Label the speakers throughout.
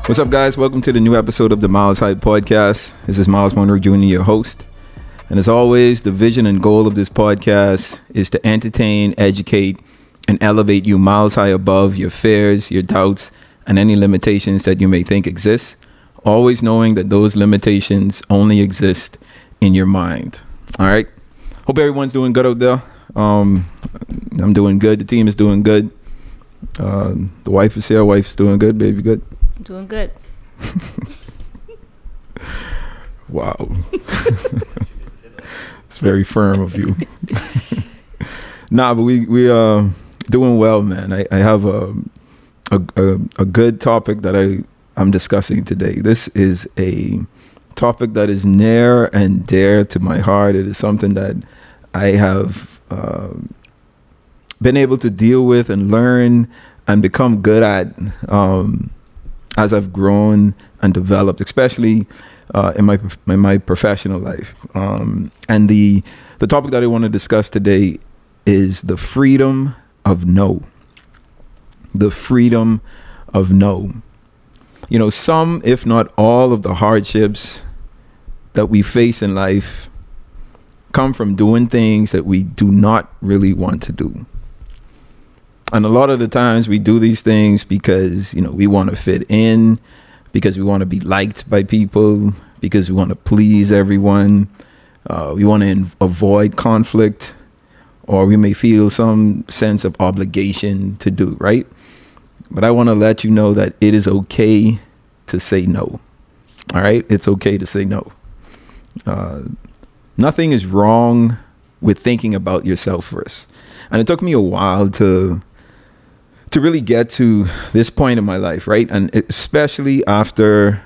Speaker 1: What's up, guys? Welcome to the new episode of the Myles High Podcast. This is Myles Monroe Jr., your host. And as always, the vision and goal of this podcast is to entertain, educate, and elevate you miles high above your fears, your doubts, and any limitations that you may think exist. Always knowing that those limitations only exist in your mind. All right. Hope everyone's doing good out there. I'm doing good. The team is doing good. The wife is here. Wife's doing good. Baby good.
Speaker 2: Doing good.
Speaker 1: Wow. It's very firm of you. Nah, but we doing well, man. I have a good topic that I'm discussing today. This is a topic that is near and dear to my heart. It is something that I have been able to deal with and learn and become good at as I've grown and developed, especially in my professional life. And the topic that I want to discuss today is the freedom of no. The freedom of no. You know, some, if not all, of the hardships that we face in life come from doing things that we do not really want to do. And a lot of the times we do these things because, you know, we want to fit in, because we want to be liked by people, because we want to please everyone. We want to avoid conflict, or we may feel some sense of obligation to do, right? But I want to let you know that it is okay to say no. All right? It's okay to say no. Nothing is wrong with thinking about yourself first. And it took me a while to really get to this point in my life, right? And especially after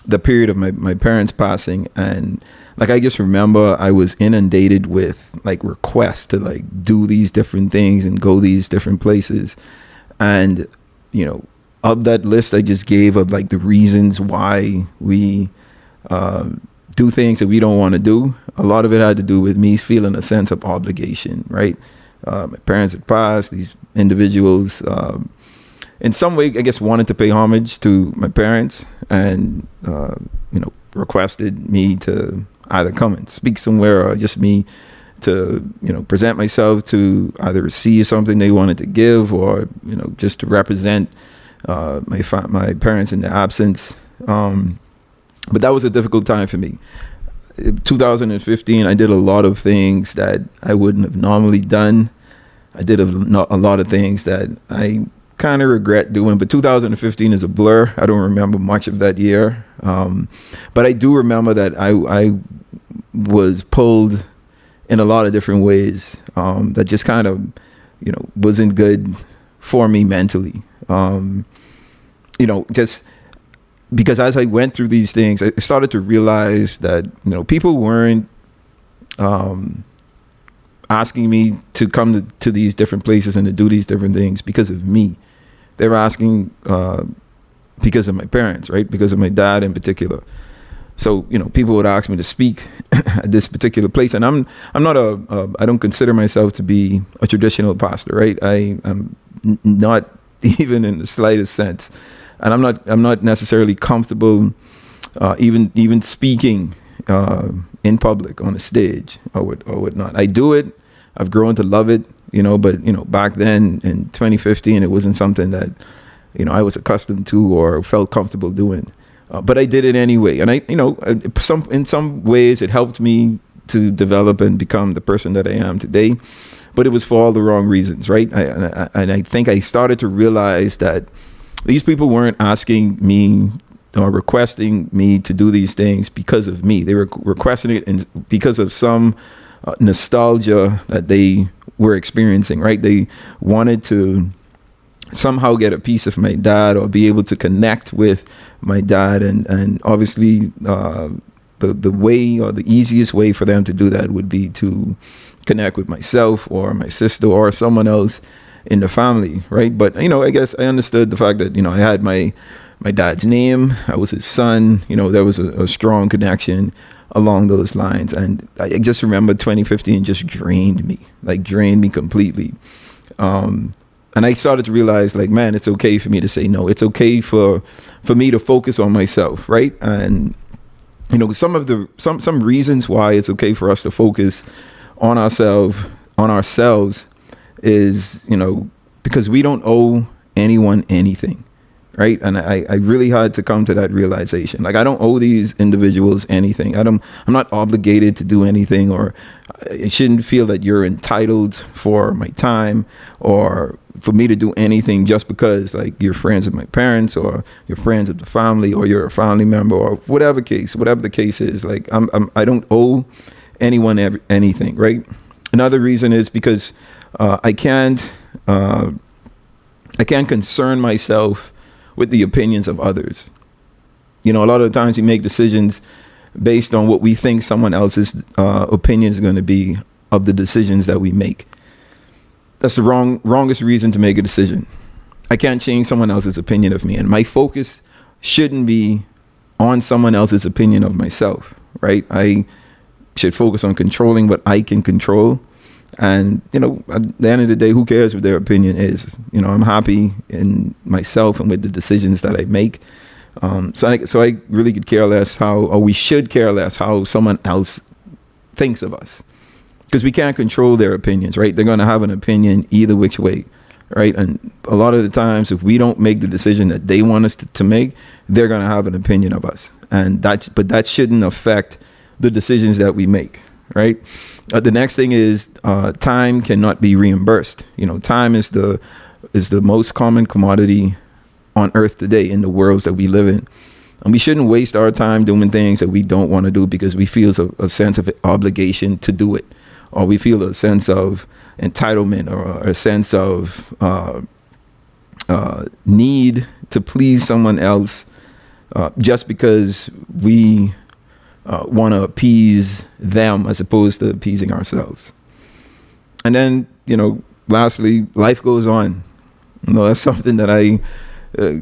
Speaker 1: the period of my parents passing. And like, I just remember I was inundated with like requests to like do these different things and go these different places. And, you know, of that list I just gave of like the reasons why we do things that we don't want to do, a lot of it had to do with me feeling a sense of obligation, right? My parents had passed. These individuals, in some way, I guess, wanted to pay homage to my parents and, you know, requested me to either come and speak somewhere or just me to, you know, present myself to either receive something they wanted to give or, you know, just to represent my parents in their absence. But that was a difficult time for me. In 2015, I did a lot of things that I wouldn't have normally done. I did a lot of things that I kind of regret doing, but 2015 is a blur. I don't remember much of that year. But I do remember that I was pulled in a lot of different ways that just kind of, you know, wasn't good for me mentally. You know, just because as I went through these things, I started to realize that, you know, people weren't asking me to come to these different places and to do these different things because of me. They were asking because of my parents, right? Because of my dad in particular. So, you know, people would ask me to speak at this particular place, and I'm not I don't consider myself to be a traditional pastor, right? I'm not even in the slightest sense, and I'm not necessarily comfortable even speaking in public on a stage or whatnot. I do it. I've grown to love it, you know, but, you know, back then in 2015, it wasn't something that, you know, I was accustomed to or felt comfortable doing. But I did it anyway. And I, you know, in some ways it helped me to develop and become the person that I am today. But it was for all the wrong reasons, right? And I think I started to realize that these people weren't asking me or requesting me to do these things because of me. They were requesting it because of some nostalgia that they were experiencing, right? They wanted to somehow get a piece of my dad or be able to connect with my dad. And obviously the way or the easiest way for them to do that would be to connect with myself or my sister or someone else in the family, right? But, you know, I guess I understood the fact that, you know, I had my dad's name. I was his son. You know, there was a strong connection along those lines. And I just remember 2015 just drained me completely. And I started to realize, like, man, it's okay for me to say no. It's okay for me to focus on myself, right? And some reasons why it's okay for us to focus on ourselves is, because we don't owe anyone anything, right? And I really had to come to that realization. Like, I don't owe these individuals anything. I'm not obligated to do anything, or I shouldn't feel that you're entitled for my time or for me to do anything just because, like, you're friends with my parents or you're friends with the family or you're a family member or whatever the case is. Like, I don't owe anyone anything, right? Another reason is because I can't concern myself with the opinions of others. A lot of the times we make decisions based on what we think someone else's opinion is going to be of the decisions that we make. That's the wrongest reason to make a decision. I can't change someone else's opinion of me, and my focus shouldn't be on someone else's opinion of myself, right? I should focus on controlling what I can control. And, at the end of the day, who cares what their opinion is? I'm happy in myself and with the decisions that I make. So I really could care less we should care less how someone else thinks of us, because we can't control their opinions, right? They're going to have an opinion either which way, right? And a lot of the times, if we don't make the decision that they want us to make, they're going to have an opinion of us. But that shouldn't affect the decisions that we make, right? The next thing is time cannot be reimbursed. Time is the most common commodity on earth today in the worlds that we live in. And we shouldn't waste our time doing things that we don't want to do because we feel a sense of obligation to do it, or we feel a sense of entitlement or a sense of need to please someone else just because we want to appease them as opposed to appeasing ourselves. And then, lastly, life goes on. That's something that I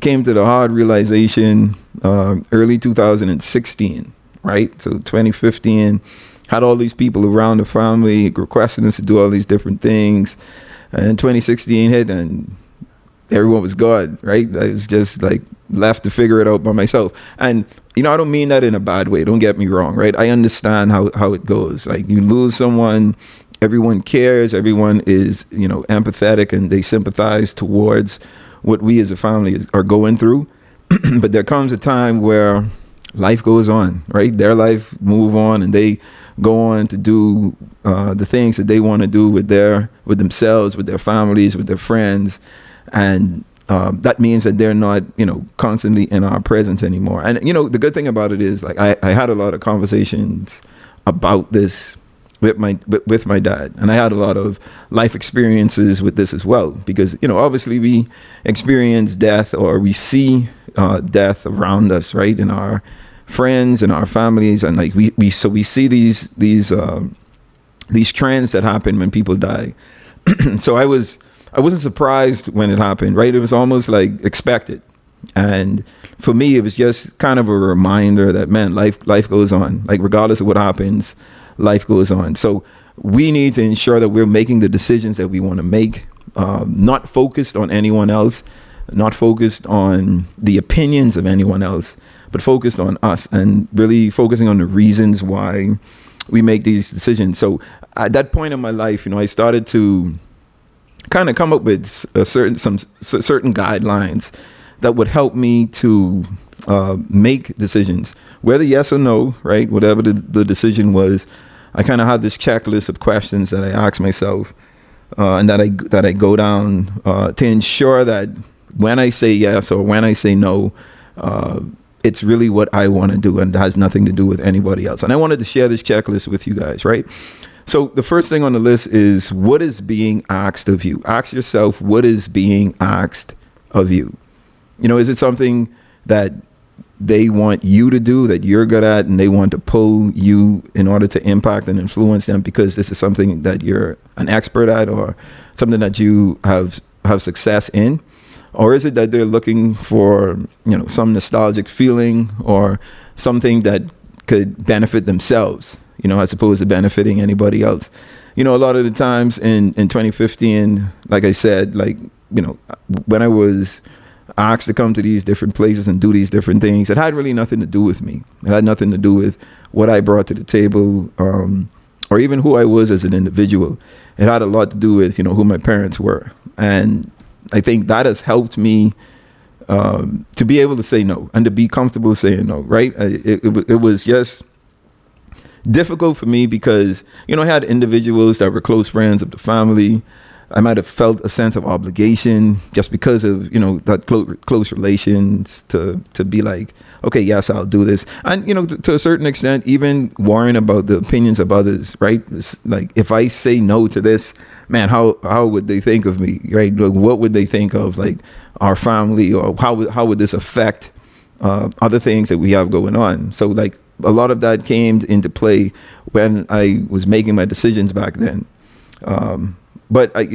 Speaker 1: came to the hard realization early 2016, right? So 2015, had all these people around the family requesting us to do all these different things. And 2016 hit and everyone was gone, right? I was just like left to figure it out by myself. And, I don't mean that in a bad way. Don't get me wrong, right? I understand how it goes. Like, you lose someone, everyone cares, everyone is, empathetic, and they sympathize towards what we as a family are going through. But there comes a time where life goes on, right? Their life move on, and they go on to do the things that they want to do with themselves, with their families, with their friends. And that means that they're not, constantly in our presence anymore. And, the good thing about it is, like, I had a lot of conversations about this with my dad, and I had a lot of life experiences with this as well, because, obviously we experience death, or we see death around us, right? In our friends and our families. And like, we see these trends that happen when people die. So I wasn't surprised when it happened, right? It was almost like expected. And for me, it was just kind of a reminder that, man, life goes on. Like, regardless of what happens, life goes on. So we need to ensure that we're making the decisions that we want to make, not focused on anyone else, not focused on the opinions of anyone else, but focused on us and really focusing on the reasons why we make these decisions. So at that point in my life, I started to kind of come up with certain guidelines that would help me to make decisions, whether yes or no, right? Whatever the decision was, I kind of had this checklist of questions that I ask myself and that I go down to ensure that when I say yes or when I say no, it's really what I want to do and it has nothing to do with anybody else. And I wanted to share this checklist with you guys, right? So the first thing on the list is, what is being asked of you? Ask yourself, what is being asked of you? Is it something that they want you to do that you're good at, and they want to pull you in order to impact and influence them because this is something that you're an expert at or something that you have success in? Or is it that they're looking for, some nostalgic feeling or something that could benefit themselves, as opposed to benefiting anybody else? A lot of the times in 2015, like I said, like, when I was asked to come to these different places and do these different things, it had really nothing to do with me. It had nothing to do with what I brought to the table, or even who I was as an individual. It had a lot to do with, who my parents were. And I think that has helped me to be able to say no and to be comfortable saying no, right? It was just difficult for me because, I had individuals that were close friends of the family. I might have felt a sense of obligation just because of, that close relations to be like, okay, yes, I'll do this. And, to a certain extent, even worrying about the opinions of others, right? It's like, if I say no to this, man, how would they think of me, right? Like, what would they think of, like, our family, or how would this affect other things that we have going on? So, like, a lot of that came into play when I was making my decisions back then. But I,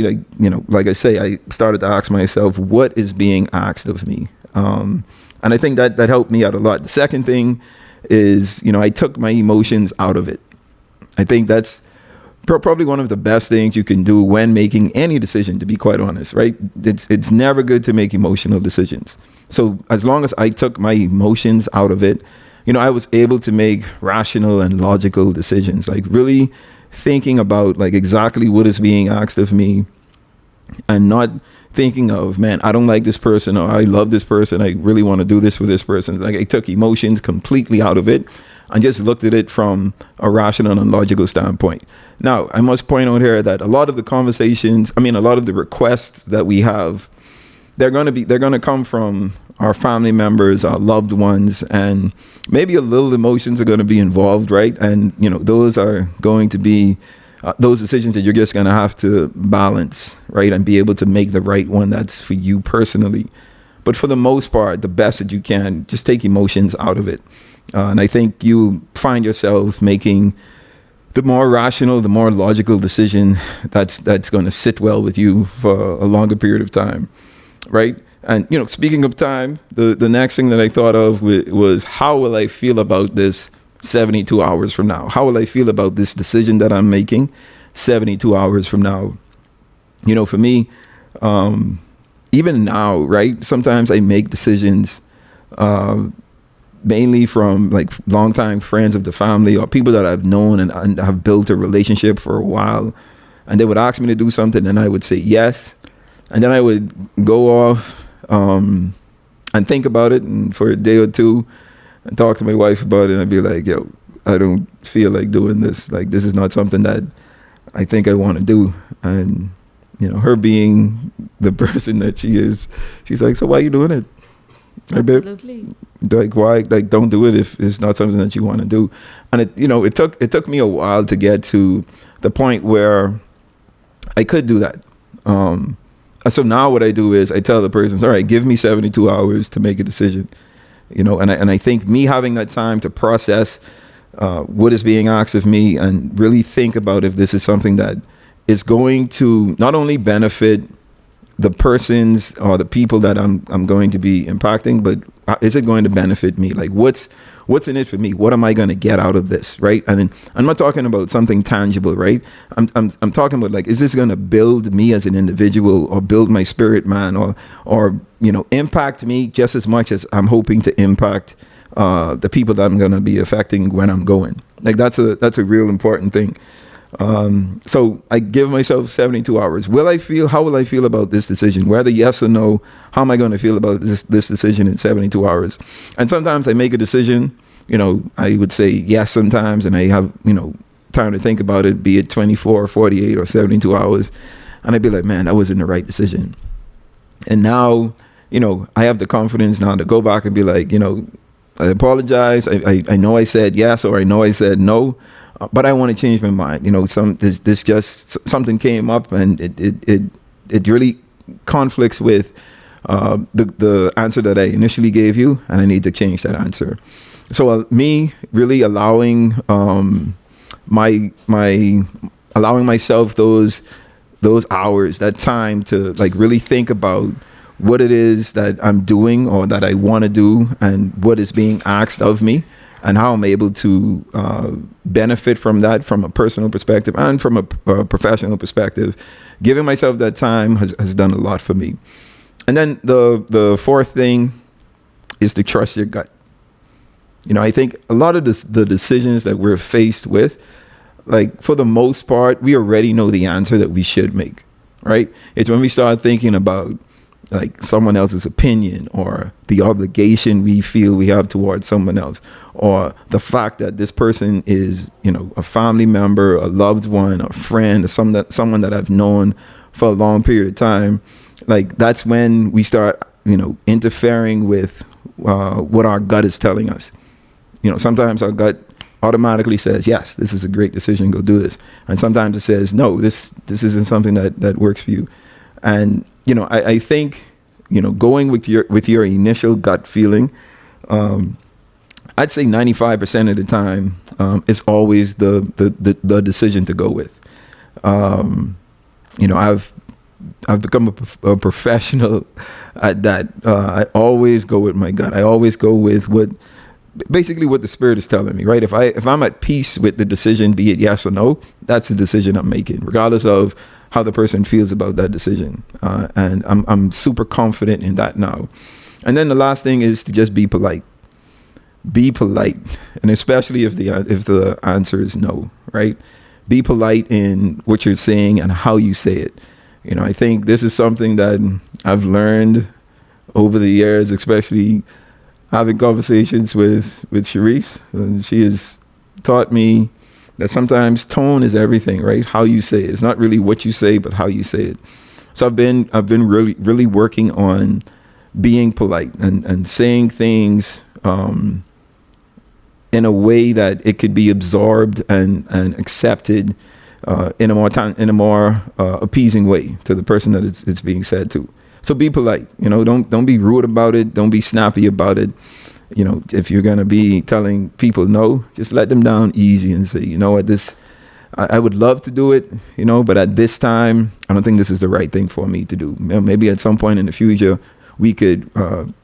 Speaker 1: like I say, I started to ask myself, what is being asked of me? And I think that helped me out a lot. The second thing is, I took my emotions out of it. I think that's probably one of the best things you can do when making any decision, to be quite honest, right? It's never good to make emotional decisions. So as long as I took my emotions out of it, I was able to make rational and logical decisions, like really thinking about like exactly what is being asked of me, and not thinking of, man, I don't like this person, or I love this person, I really want to do this with this person. Like, I took emotions completely out of it and just looked at it from a rational and logical standpoint. Now, I must point out here that a lot of the conversations, a lot of the requests that we have, they're going to come from our family members, our loved ones, and maybe a little emotions are going to be involved, right? And, those are going to be those decisions that you're just going to have to balance, right? And be able to make the right one that's for you personally. But for the most part, the best that you can, just take emotions out of it. And I think you find yourself making the more rational, the more logical decision that's going to sit well with you for a longer period of time, right? And, speaking of time, the next thing that I thought of was, how will I feel about this 72 hours from now? How will I feel about this decision that I'm making 72 hours from now? For me, even now, right? Sometimes I make decisions mainly from like longtime friends of the family, or people that I've known and have built a relationship for a while. And they would ask me to do something and I would say yes. And then I would go off and think about it, and for a day or two, and talk to my wife about it, and I'd be like, yo, I don't feel like doing this. Like, this is not something that I think I want to do. And, her being the person that she is, she's like, so why are you doing it?
Speaker 2: Absolutely.
Speaker 1: Like, why? Like, don't do it if it's not something that you want to do. And it took me a while to get to the point where I could do that. So now what I do is I tell the person, all right, give me 72 hours to make a decision. And I think me having that time to process what is being asked of me and really think about if this is something that is going to not only benefit the persons or the people that I'm going to be impacting, but is it going to benefit me? Like, what's in it for me? What am I going to get out of this, right? And I'm not talking about something tangible, right? I'm talking about, like, is this going to build me as an individual, or build my spirit, man, or impact me just as much as I'm hoping to impact the people that I'm going to be affecting when I'm going. Like, that's a real important thing. So I give myself 72 hours. How will I feel about this decision? Whether yes or no, how am I going to feel about this decision in 72 hours? And sometimes I make a decision, I would say yes sometimes, and I have, time to think about it, be it 24, 48 or 72 hours. And I'd be like, man, that wasn't the right decision. And now, I have the confidence now to go back and be like, I apologize. I know I said yes, or I know I said no, but I want to change my mind. This just something came up, and it really conflicts with the answer that I initially gave you, and I need to change that answer. So me really allowing allowing myself those hours, that time to like really think about what it is that I'm doing or that I want to do and what is being asked of me and how I'm able to benefit from that from a personal perspective and from a professional perspective. Giving myself that time has done a lot for me. And then the fourth thing is to trust your gut. I think a lot of the decisions that we're faced with, like for the most part, we already know the answer that we should make, right? It's when we start thinking about like someone else's opinion or the obligation we feel we have towards someone else, or the fact that this person is, a family member, a loved one, a friend, or someone that I've known for a long period of time. Like that's when we start, interfering with what our gut is telling us. Sometimes our gut automatically says, yes, this is a great decision, go do this. And sometimes it says, no, this isn't something that works for you. And, I think, going with your initial gut feeling, I'd say 95% of the time is always the decision to go with. I've become a professional at that. I always go with my gut. I always go with what the spirit is telling me, right? If I'm at peace with the decision, be it yes or no, that's the decision I'm making, regardless of how the person feels about that decision. And I'm super confident in that now. And then the last thing is to just be polite. Be polite, and especially if the answer is no, right? Be polite in what you're saying and how you say it. I think this is something that I've learned over the years, especially having conversations with Sharice. And she has taught me that sometimes tone is everything, right? How you say it. It's not really what you say, but how you say it. So I've been really, really working on being polite and saying things in a way that it could be absorbed and accepted in a more appeasing way to the person that it's being said to. So be polite. Don't be rude about it. Don't be snappy about it. If you're gonna be telling people no, just let them down easy and say, I would love to do it, but at this time, I don't think this is the right thing for me to do. Maybe at some point in the future, we could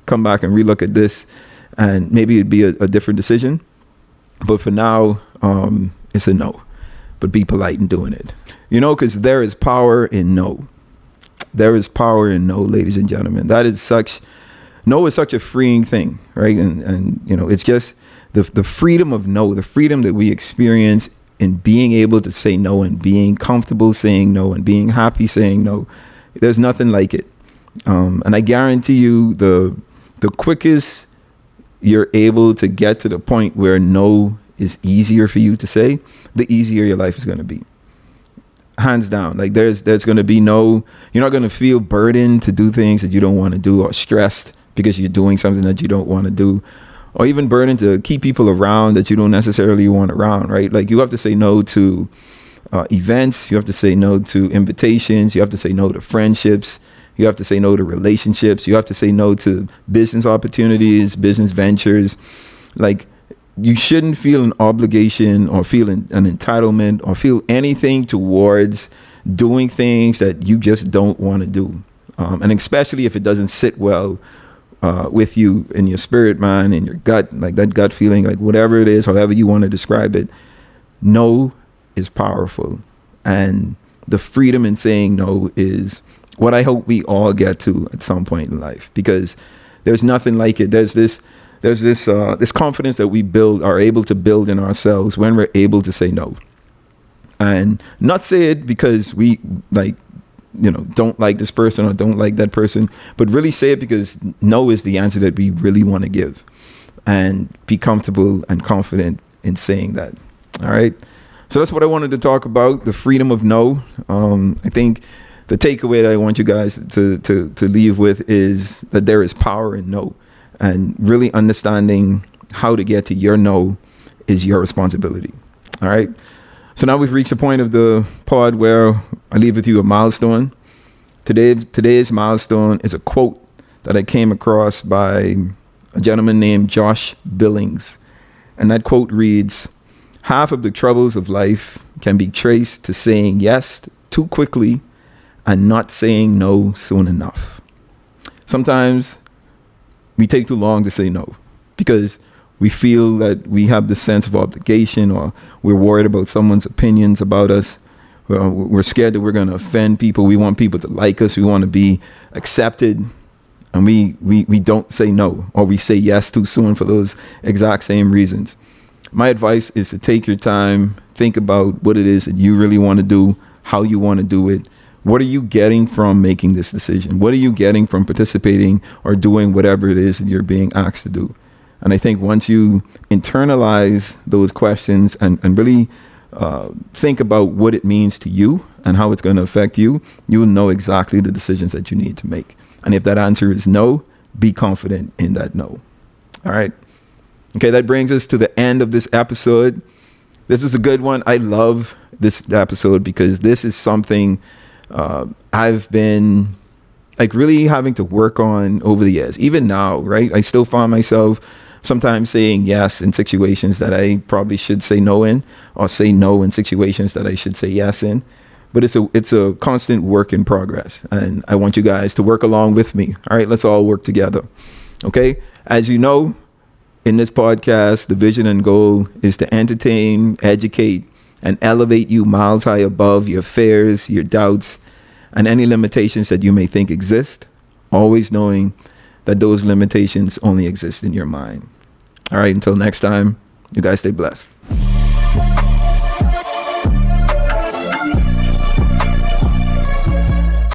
Speaker 1: come back and relook at this, and maybe it'd be a different decision. But for now, it's a no. But be polite in doing it. Because there is power in no. There is power in no, ladies and gentlemen. No is such a freeing thing, right? And it's just the freedom of no, the freedom that we experience in being able to say no and being comfortable saying no and being happy saying no. There's nothing like it. And I guarantee you the quickest you're able to get to the point where no is easier for you to say, the easier your life is going to be. Hands down. Like there's going to be you're not going to feel burdened to do things that you don't want to do, or stressed because you're doing something that you don't want to do, or even burdened to keep people around that you don't necessarily want around, right? Like you have to say no to events. You have to say no to invitations. You have to say no to friendships. You have to say no to relationships. You have to say no to business opportunities, business ventures. Like you shouldn't feel an obligation or feel an entitlement or feel anything towards doing things that you just don't want to do. And especially if it doesn't sit well with you in your spirit, mind, in your gut, like that gut feeling, like whatever it is, however you want to describe it, no is powerful. And the freedom in saying no is what I hope we all get to at some point in life, because there's nothing like it. There's this confidence that we are able to build in ourselves when we're able to say no, and not say it because we don't like this person or don't like that person, but really say it because no is the answer that we really want to give, and be comfortable and confident in saying that. All right. So that's what I wanted to talk about, the freedom of no. I think the takeaway that I want you guys to leave with is that there is power in no, and really understanding how to get to your no is your responsibility. All right. So now we've reached the point of the pod where I leave with you a milestone. Today's milestone is a quote that I came across by a gentleman named Josh Billings. And that quote reads, "Half of the troubles of life can be traced to saying yes too quickly and not saying no soon enough." Sometimes we take too long to say no because we feel that we have this sense of obligation, or we're worried about someone's opinions about us. We're scared that we're going to offend people. We want people to like us. We want to be accepted. And we don't say no, or we say yes too soon for those exact same reasons. My advice is to take your time, think about what it is that you really want to do, how you want to do it. What are you getting from making this decision? What are you getting from participating or doing whatever it is that you're being asked to do? And I think once you internalize those questions and really think about what it means to you and how it's going to affect you, you will know exactly the decisions that you need to make. And if that answer is no, be confident in that no. All right. Okay, that brings us to the end of this episode. This was a good one. I love this episode because this is something I've been like really having to work on over the years. Even now, right? I still find myself sometimes saying yes in situations that I probably should say no in, or say no in situations that I should say yes in. But it's a constant work in progress, and I want you guys to work along with me. All right, let's all work together. Okay, as you know, in this podcast, the vision and goal is to entertain, educate, and elevate you miles high above your fears, your doubts, and any limitations that you may think exist, always knowing that those limitations only exist in your mind. All right, until next time, you guys stay blessed.